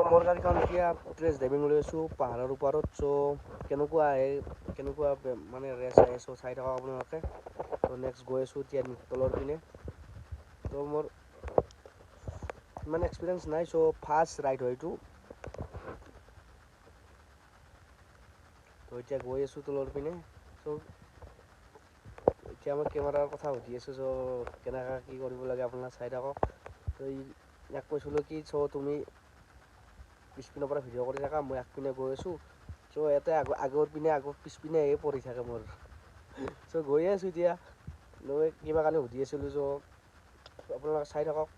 মোৰ গাড়ীখন এতিয়া টেষ্ট ড্ৰাইভিং লৈ আছোঁ পাহাৰৰ ওপৰত। কেনেকুৱা আহে কেনেকুৱা মানে ৰেচ আহে চাই থাকক আপোনালোকে। নেক্সট গৈ আছোঁ এতিয়া তলৰ পিনে। মোৰ ইমান এক্সপিৰিয়েঞ্চ নাই, ফাৰ্ষ্ট ৰাইড হয় এইটো। এতিয়া গৈ আছোঁ তলৰ পিনে। এতিয়া মই কেমেৰাৰ কথা সুধি আছোঁ, কেনেকৈ কি কৰিব লাগে আপোনালোকে চাই থাকক। ইয়াক কৈছিলোঁ কি তুমি পিছপিনৰ পৰা ভিডিঅ' কৰি থাকা, মই আগপিনে গৈ আছোঁ। ইয়াতে আগৰ পিছপিনে পৰি থাকে মোৰ। গৈয়ে আছোঁ এতিয়া। মই কিবা কাৰণে সুধি আছিলোঁ, আপোনালোকে চাই থাকক।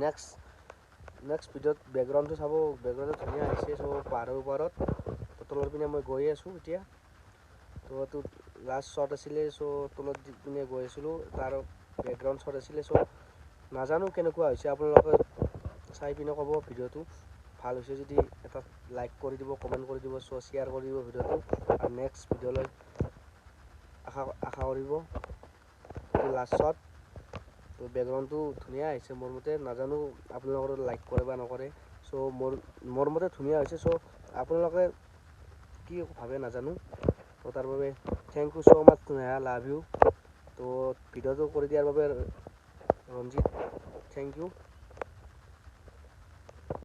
নেক্সট ভিডিঅ'ত বেকগ্ৰাউণ্ডটো চাব, বেকগ্ৰাউণ্ডটো ধুনীয়া আহিছে। পাহাৰৰ ওপৰত তলৰ পিনে মই গৈ আছোঁ এতিয়া। এইটো লাষ্ট শ্বট আছিলে, তলত পিনে গৈ আছিলোঁ, তাৰ বেকগ্ৰাউণ্ড শ্বট আছিলে। নাজানো কেনেকুৱা হৈছে, আপোনালোকে চাই পিনে ক'ব ভিডিঅ'টো। ভাল হৈছে যদি এটা লাইক কৰি দিব, কমেণ্ট কৰি দিব, শ্বেয়াৰ কৰি দিব ভিডিঅ'টো। আৰু নেক্সট ভিডিঅ'লৈ আশা কৰিব। লাষ্ট শ্বট বেকগ্ৰাউণ্ডটো ধুনীয়া আহিছে মোৰ মতে। নাজানো আপোনালোকৰ লাইক কৰে বা নকৰে। মোৰ মতে ধুনীয়া হৈছে। আপোনালোকে কি ভাবে নাজানো। তাৰ বাবে thank you so' much, love you. ভিডিঅ'টো কৰি দিয়াৰ বাবে ৰঞ্জিত থেংক ইউ।